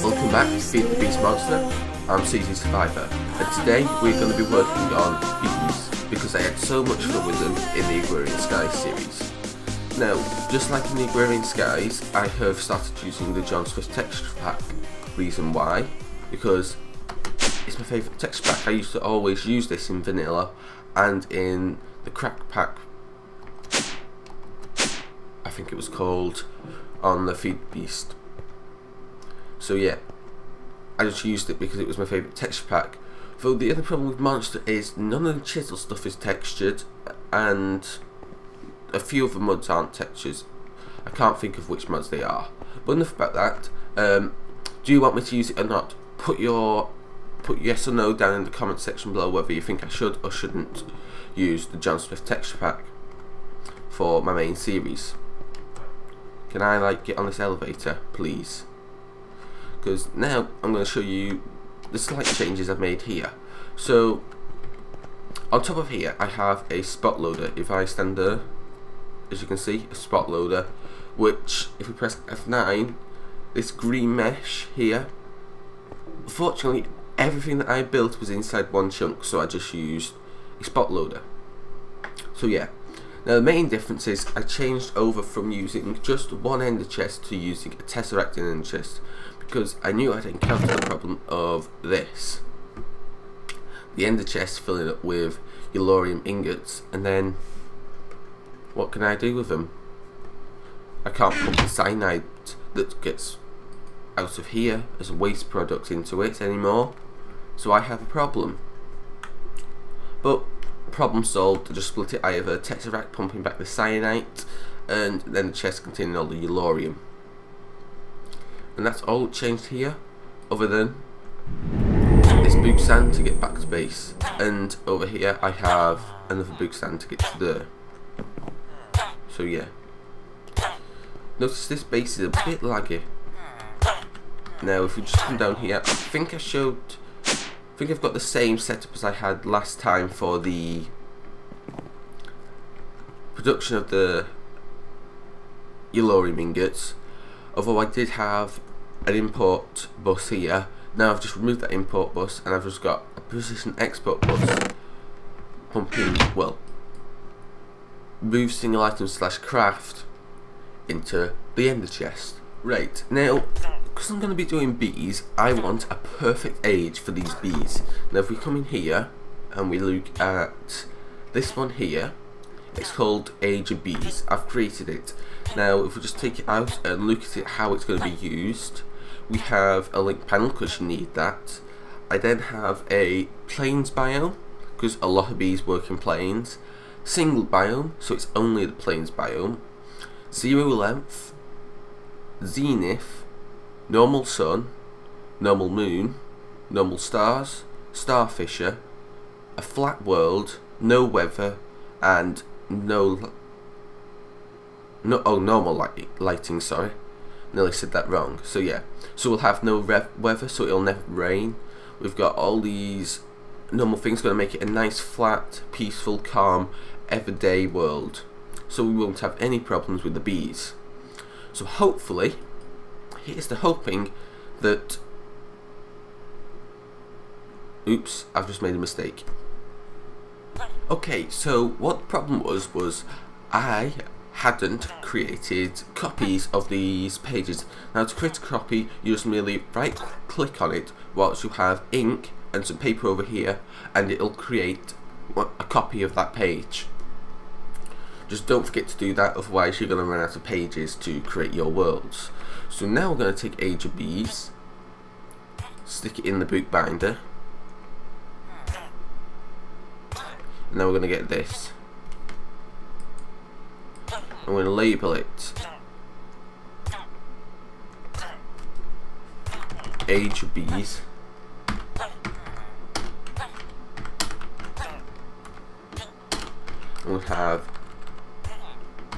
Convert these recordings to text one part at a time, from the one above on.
Welcome back to Feed the Beast Monster. I'm Season Survivor, and today we're going to be working on bees because I had so much fun with them in the Agrarian Skies series. Now, just like in the Agrarian Skies, I have started using the John Swift texture pack. Reason why? Because it's my favourite texture pack. I used to always use this in vanilla and in the crack pack, I think it was called, on the Feed the Beast. So yeah, I just used it because it was my favourite texture pack. Though the other problem with Monster is none of the chisel stuff is textured, and a few of the mods aren't textures. I can't think of which mods they are. But enough about that. Do you want me to use it or not? Put yes or no down in the comment section below whether you think I should or shouldn't use the John Swift texture pack for my main series. Can I get on this elevator, please? Because now I'm going to show you the slight changes I've made here. So on top of here I have a spot loader. If I stand there, as you can see, a spot loader, which if we press F9, this green mesh here, fortunately everything that I built was inside one chunk, so I just used a spot loader. So yeah, now the main difference is I changed over from using just one ender chest to using a tesseract in ender chest, because I knew I'd encounter the problem of this. The ender chest filling up with Yellorium ingots, and then what can I do with them? I can't put the cyanide that gets out of here as a waste product into it anymore, so I have a problem. But problem solved. I just split it. I have a tesseract pumping back the cyanide, and then the chest containing all the Yellorium. And that's all changed here, other than this boot stand to get back to base, and over here I have another boot stand to get to there. So yeah, notice this base is a bit laggy. Now if we just come down here, I think I've got the same setup as I had last time for the production of the Yellorium ingots, although I did have an import bus here. Now I've just removed that import bus and I've just got a precision export bus pumping, well, move single item / craft into the ender chest. Right, now because I'm going to be doing bees, I want a perfect age for these bees. Now if we come in here and we look at this one here, it's called Age of Bees. I've created it. Now if we just take it out and look at it, how it's going to be used, we have a link panel because you need that. I then have a plains biome because a lot of bees work in plains, single biome, so it's only the plains biome, zero length, zenith, normal sun, normal moon, normal stars, starfisher, a flat world, no weather, and normal lighting, sorry, nearly said that wrong. So yeah, so we'll have no weather, so it'll never rain. We've got all these normal things, going to make it a nice flat, peaceful, calm, everyday world, so we won't have any problems with the bees. So hopefully, here's the hoping that, oops, I've just made a mistake. Okay, so what the problem was I hadn't created copies of these pages. Now to create a copy, you just merely right click on it whilst you have ink and some paper over here, and it'll create a copy of that page. Just don't forget to do that, otherwise you're going to run out of pages to create your worlds. So now we're going to take Age of Bees, stick it in the book binder, and now we're going to get this. I'm going to label it Age of Bees. We'll have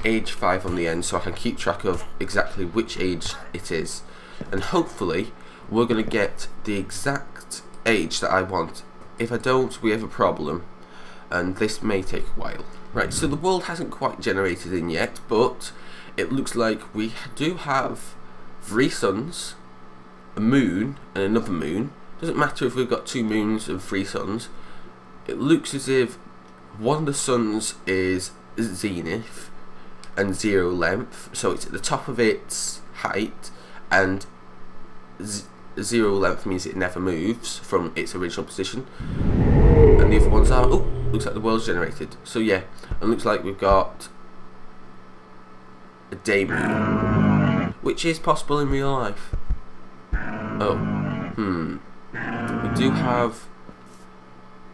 age 5 on the end, so I can keep track of exactly which age it is, and hopefully we're going to get the exact age that I want. If I don't, we have a problem, and this may take a while. Right, so the world hasn't quite generated in yet, but it looks like we do have 3 suns, a moon and another moon. Doesn't matter if we've got 2 moons and 3 suns. It looks as if one of the suns is zenith and 0 length, so it's at the top of its height, and 0 length means it never moves from its original position. And the other ones are, oh, looks like the world's generated. So yeah, and looks like we've got a day moon, which is possible in real life. Oh, we do have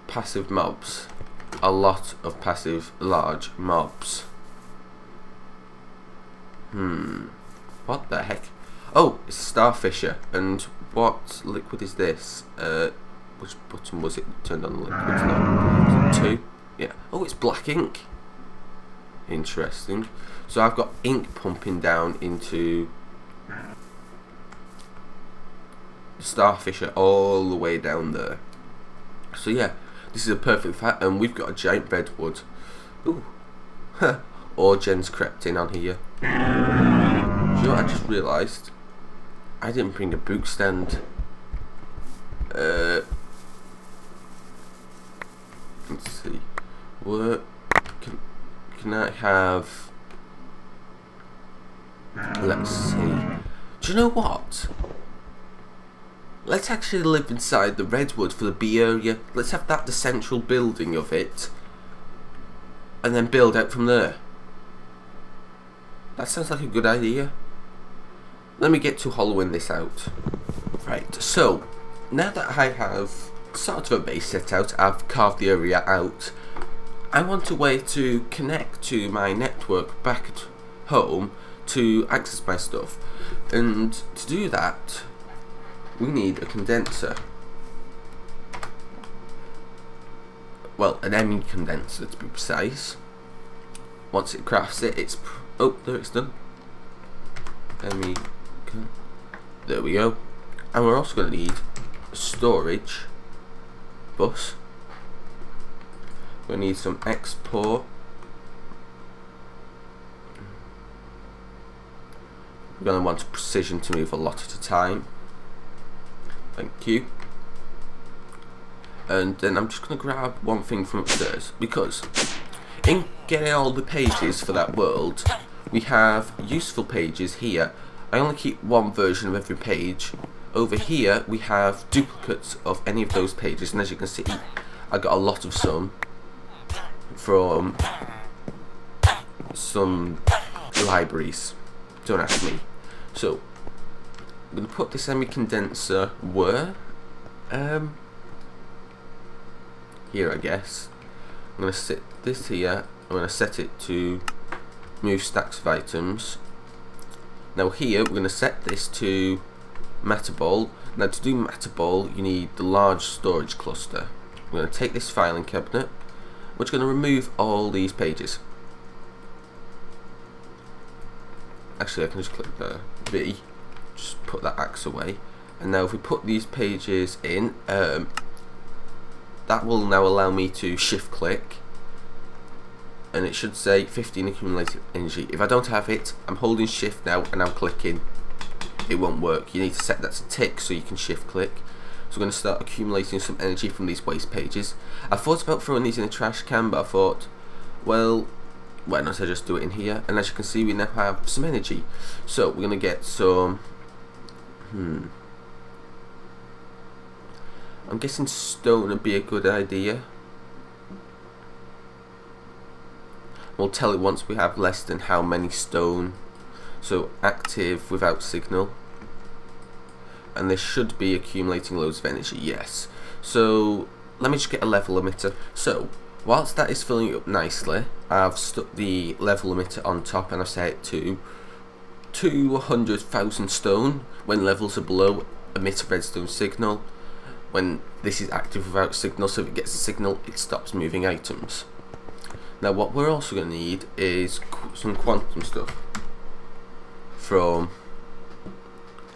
passive mobs, a lot of passive large mobs. What the heck? Oh, it's a starfisher. And what liquid is this? Which button was it turned on the liquids now? Was it 2? Yeah. Oh, it's black ink. Interesting. So I've got ink pumping down into the starfisher all the way down there. So yeah, this is a perfect fact, and we've got a giant redwood. Ooh. Orgen's crept in on here. You know what I just realised? I didn't bring a book stand. Let's see. What can I have? Let's see. Do you know what? Let's actually live inside the redwood for the bee area. Let's have that the central building of it, and then build out from there. That sounds like a good idea. Let me get to hollowing this out. Right, so now that I have sort of a base set out, I've carved the area out, I want a way to connect to my network back at home to access my stuff. And to do that, we need a condenser. Well, an ME condenser to be precise. Once it crafts it, it's... oh, there it's done. ME... there we go. And we're also going to need a storage bus. We're going to need some export. We're going to want a precision to move a lot at a time. Thank you. And then I'm just going to grab one thing from upstairs, because in getting all the pages for that world, we have useful pages here. I only keep one version of every page. Over here we have duplicates of any of those pages, and as you can see, I got a lot of some from some libraries. Don't ask me. So I'm going to put this semi-condenser where? Here, I guess. I'm going to set this here. I'm going to set it to move stacks of items. Now here we're going to set this to Metaball. Now to do Metaball you need the large storage cluster. I'm going to take this filing cabinet. We're just going to remove all these pages. Actually, I can just click the V, just put that axe away, and now if we put these pages in, that will now allow me to shift click, and it should say 15 accumulated energy. If I don't have it, I'm holding shift now and I'm clicking, it won't work. You need to set that to tick so you can shift click. So we're going to start accumulating some energy from these waste pages. I thought about throwing these in a trash can, but I thought, well, why don't I just do it in here? And as you can see, we now have some energy. So we're going to get some... I'm guessing stone would be a good idea. We'll tell it once we have less than how many stone. So active without signal. And this should be accumulating loads of energy, yes. So let me just get a level emitter. So whilst that is filling up nicely, I've stuck the level emitter on top and I've set it to 200,000 stone. When levels are below, emit a redstone signal. When this is active without signal, so if it gets a signal, it stops moving items. Now what we're also going to need is some quantum stuff from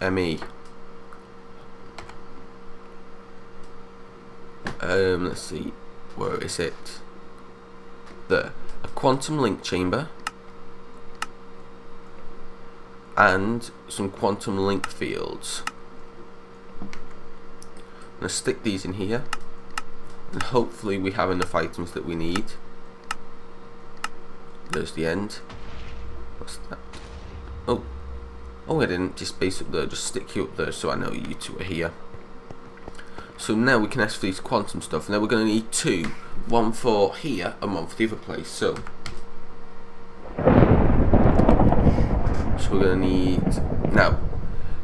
ME. Let's see, where is it? There. A quantum link chamber and some quantum link fields. gonna stick these in here, and hopefully we have enough items that we need. There's the end. What's that? Oh, I didn't just base up there, just stick you up there so I know you two are here. So now we can ask for these quantum stuff. Now we're going to need two, one for here and one for the other place. So we're going to need, now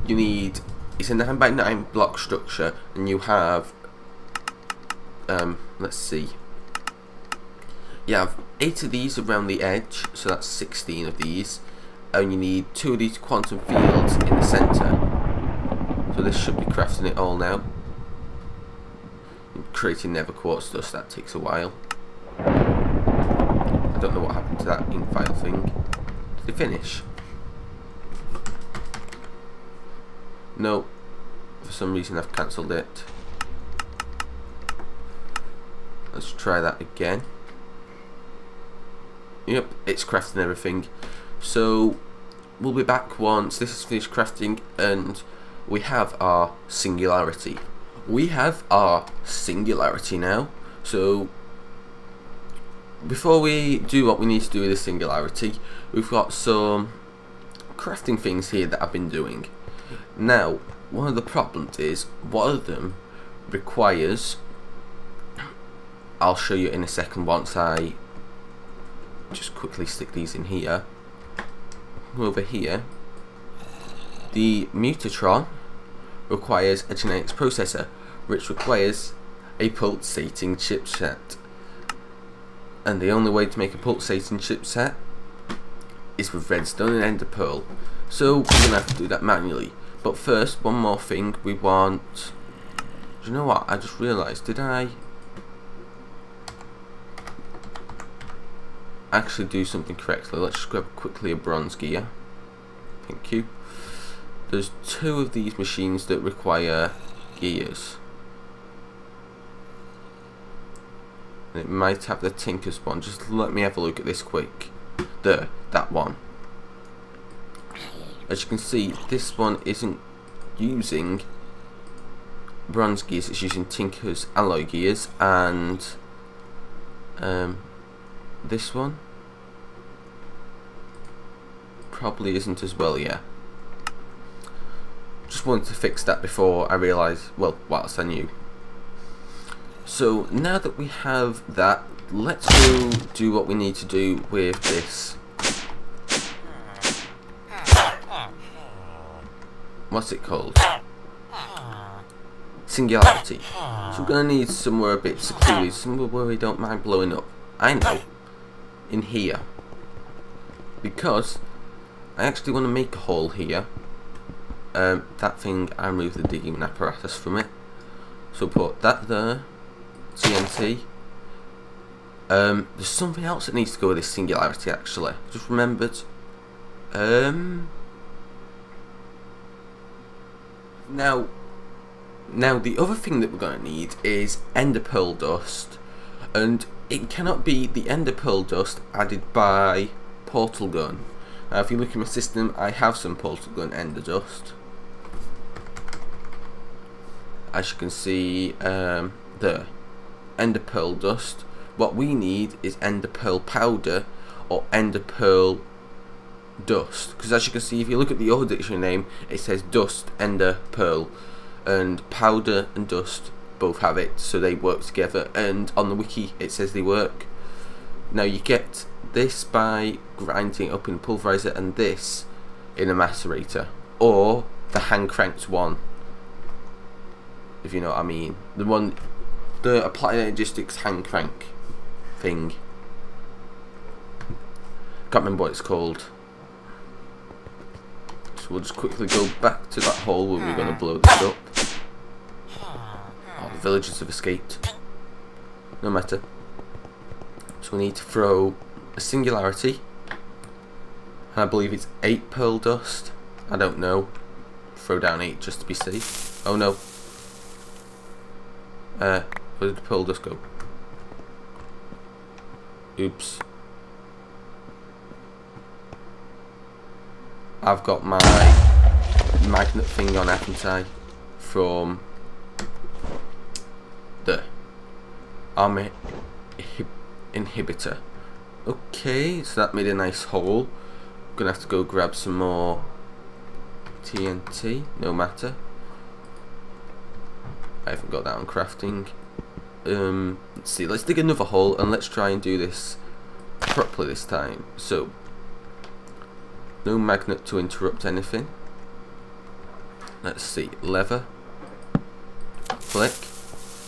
you need, it's a 9x9 block structure, and you have let's see, you have 8 of these around the edge, so that's 16 of these, and you need 2 of these quantum fields in the center. So this should be crafting it all now. Creating nether quartz dust, that takes a while. I don't know what happened to that infile thing. Did it finish? No, for some reason I've cancelled it. Let's try that again. Yep, it's crafting everything. So we'll be back once this is finished crafting and we have our singularity. We have our singularity now. So before we do what we need to do with the singularity, we've got some crafting things here that I've been doing. Now, one of the problems is one of them requires, I'll show you in a second once I just quickly stick these in here. Over here, the Mutatron requires a genetics processor, which requires a pulsating chipset. And the only way to make a pulsating chipset is with redstone and ender pearl. So we're going to have to do that manually. But first, one more thing, we want, do you know what, I just realised, did I actually do something correctly? Let's just grab quickly a bronze gear. Thank you. There's 2 of these machines that require gears. And it might have the Tinker's one. Just let me have a look at this quick. There, that one. As you can see, this one isn't using bronze gears, it's using Tinker's alloy gears, and this one probably isn't as well, yeah. Just wanted to fix that before I realised, well, whilst I knew. So now that we have that, let's go do what we need to do with this. What's it called? Singularity. So we're going to need somewhere a bit secluded, somewhere where we don't mind blowing up. I know. In here. Because I actually want to make a hole here. That thing, I removed the digging apparatus from it. So put that there. TNT. There's something else that needs to go with this singularity actually. Just remembered. Now the other thing that we're going to need is ender pearl dust, and it cannot be the ender pearl dust added by portal gun. Now if you look at my system, I have some portal gun ender dust. As you can see, there, ender pearl dust. What we need is ender pearl powder or ender pearl dust, because as you can see, if you look at the old dictionary name, it says dust, ender, pearl, and powder and dust both have it, so they work together, and on the wiki it says they work. Now you get this by grinding it up in a pulverizer, and this in a macerator, or the hand cranked one, if you know what I mean, the applied energistics hand crank thing. Can't remember what it's called. We'll just quickly go back to that hole where we're going to blow this up. Oh, the villagers have escaped. No matter. So we need to throw a singularity. And I believe it's 8 pearl dust. I don't know. Throw down 8 just to be safe. Oh no. Where did the pearl dust go? Oops. I've got my magnet thing on, haven't I? From armor inhibitor. Okay, so that made a nice hole. Gonna have to go grab some more TNT, no matter. I haven't got that on crafting. Let's see, let's dig another hole and let's try and do this properly this time. So, no magnet to interrupt anything. Let's see, lever, flick,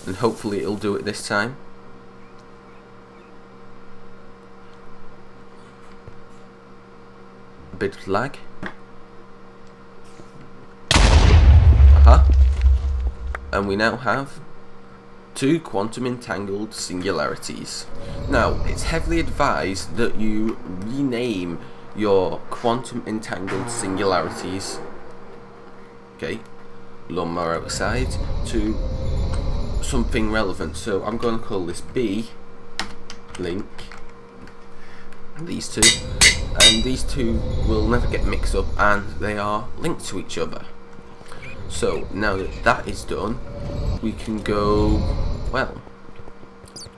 and hopefully it'll do it this time. A bit of lag. And we now have 2 quantum entangled singularities. Now, it's heavily advised that you rename your quantum entangled singularities, okay, lawnmower outside, to something relevant. So I'm going to call this B link, these two, and these two will never get mixed up, and they are linked to each other. So now that that is done, we can go, well,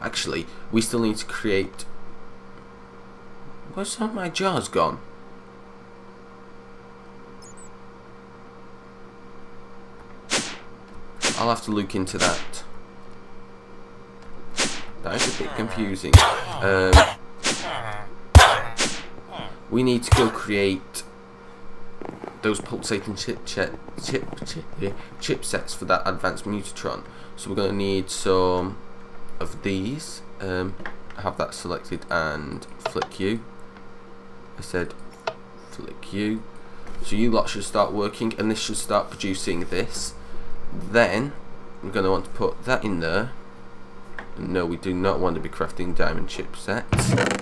actually we still need to create, where's some of my jars gone? I'll have to look into that. That is a bit confusing. We need to go create those pulsating chipsets for that advanced mutatron. So we're going to need some of these. Have that selected and flick you. I said flick you. So you lot should start working, and this should start producing this. Then we're going to want to put that in there. No, we do not want to be crafting diamond chipsets.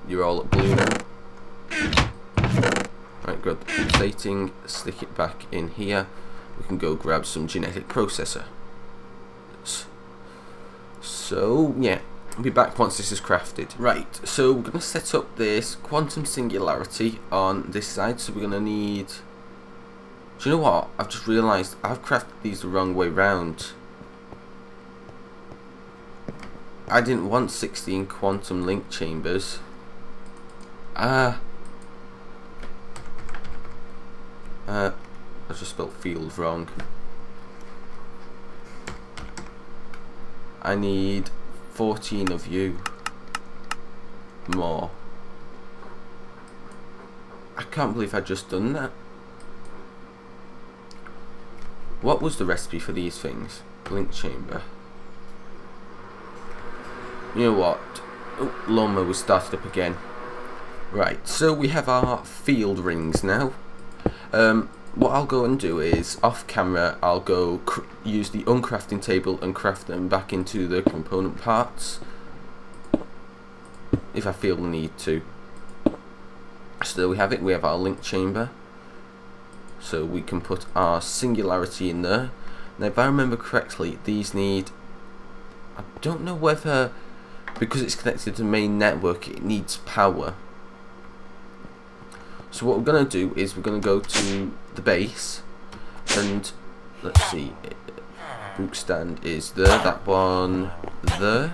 You're all at blue now. Right, grab the pulsating, stick it back in here. We can go grab some genetic processor. So yeah, I'll be back once this is crafted. Right, so we're going to set up this quantum singularity on this side. So we're going to need, do you know what, I've just realised I've crafted these the wrong way round. I didn't want 16 quantum link chambers. I just spelled field wrong. I need 14 of you more. I can't believe I'd just done that. What was the recipe for these things? Link chamber. You know what? Oh, lawnmower was started up again. Right, so we have our field rings now. What I'll go and do is, off camera, I'll go use the uncrafting table and craft them back into the component parts, if I feel the need to. So there we have it, we have our link chamber. So we can put our singularity in there. Now if I remember correctly, these need, I don't know whether, because it's connected to the main network, it needs power. So what we're going to do is we're going to go to the base, and let's see, book stand is there, that one there.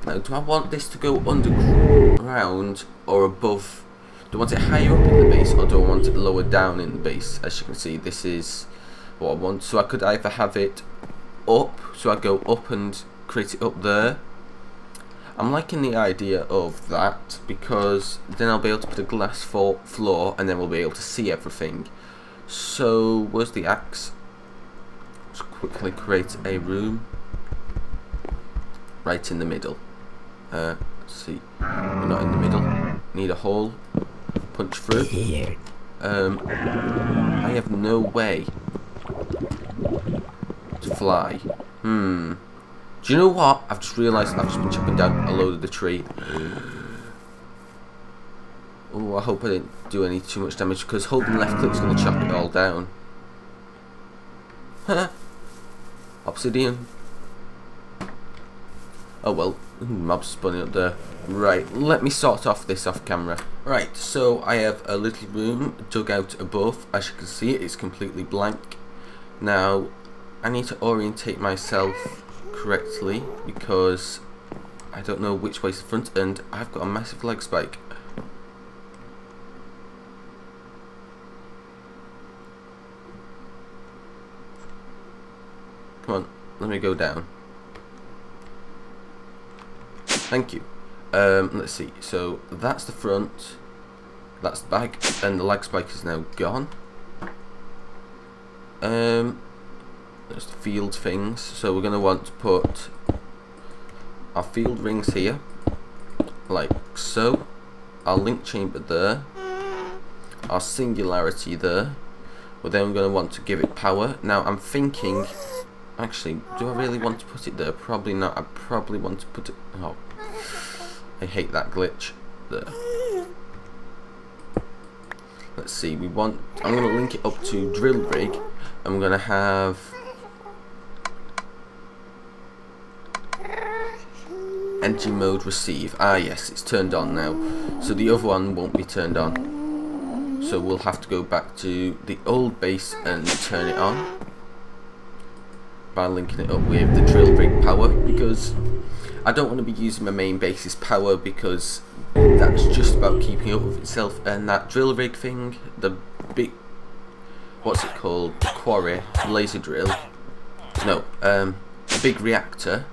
Now do I want this to go underground or above? Do I want it higher up in the base, or do I want it lower down in the base? As you can see, this is what I want. So I could either have it up, so I go up and create it up there. I'm liking the idea of that, because then I'll be able to put a glass floor, and then we'll be able to see everything. So where's the axe? Let's quickly create a room right in the middle. Let's see, we're not in the middle. Need a hole. Punch through. I have no way to fly. Do you know what? I've just realised I've just been chopping down a load of the tree. Oh, I hope I didn't do any too much damage, because holding left click is going to chop it all down. Obsidian. Oh well, mobs spawning up there. Right, let me sort off this off camera. Right, so I have a little room dug out above. As you can see, it's completely blank. Now, I need to orientate myself correctly because I don't know which way's the front, and I've got a massive leg spike. Come on, let me go down. Thank you. Let's see, so that's the front, that's the back, and the leg spike is now gone. There's the field things, so we're going to want to put our field rings here, like so, our link chamber there, our singularity there. We're then going to want to give it power. Now I'm thinking, actually, do I really want to put it there? Probably not. I probably want to put it, oh, I hate that glitch there. Let's see, I'm going to link it up to drill rig, and we're going to have energy mode receive. Ah yes, it's turned on now, so the other one won't be turned on, so we'll have to go back to the old base and turn it on by linking it up with the drill rig power, because I don't want to be using my main base's power, because that's just about keeping up with itself, and that drill rig thing, the big, what's it called, the quarry laser drill, no, the big reactor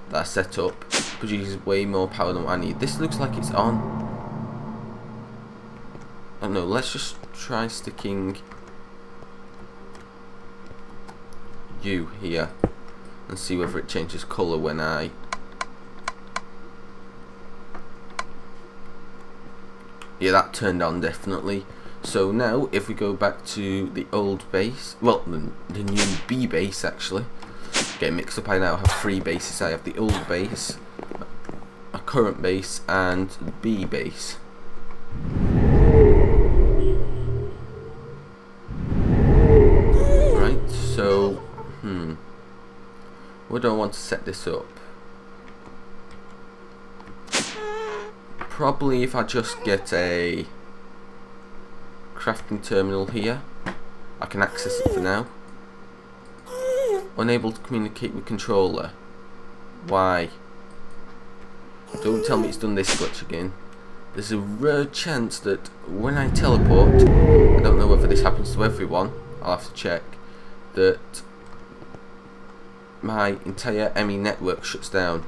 that I set up produces way more power than what I need. This looks like it's on. Oh no, let's just try sticking you here and see whether it changes colour when I yeah, that turned on definitely. So now if we go back to the old base, well, the new B base actually, getting mixed up, I now have 3 bases. I have the old base, a current base, and the B base. Right, so where do I want to set this up? Probably if I just get a crafting terminal here, I can access it for now. Unable to communicate with controller. Why? Don't tell me it's done this glitch again. There's a rare chance that when I teleport, I don't know whether this happens to everyone, I'll have to check, that my entire ME network shuts down.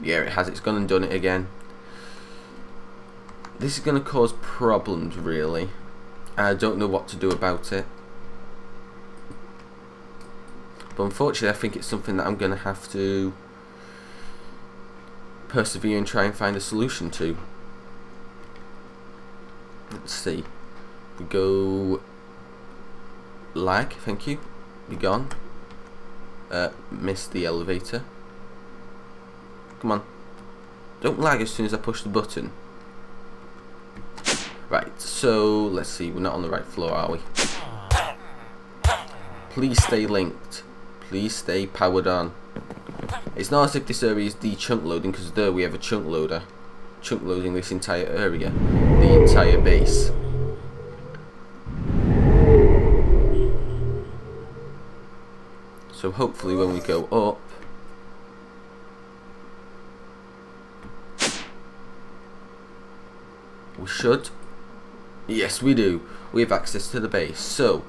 Yeah, it has. It's gone and done it again. This is going to cause problems, really. I don't know what to do about it. But unfortunately, I think it's something that I'm going to have to persevere and try and find a solution to. Let's see. We go lag, thank you. Be gone. Missed the elevator. Come on. Don't lag as soon as I push the button. Right, so let's see. We're not on the right floor, are we? Please stay linked. Please stay powered on. It's not as if this area is de-chunk loading, because there we have a chunk loader. Chunk loading this entire area. The entire base. So hopefully when we go up, we should. Yes, we do. We have access to the base. So,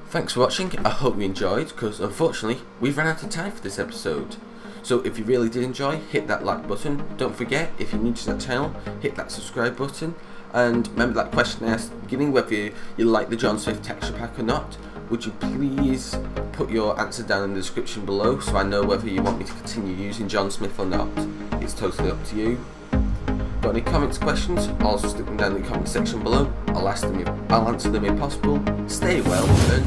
thanks for watching. I hope you enjoyed, because unfortunately, we've run out of time for this episode. So if you really did enjoy, hit that like button. Don't forget, if you're new to that channel, hit that subscribe button. And remember that question I asked at the beginning, whether you like the John Smith texture pack or not. Would you please put your answer down in the description below, so I know whether you want me to continue using John Smith or not. It's totally up to you. Got any comments, questions? Also stick them down in the comment section below. I'll answer them if possible. Stay well, and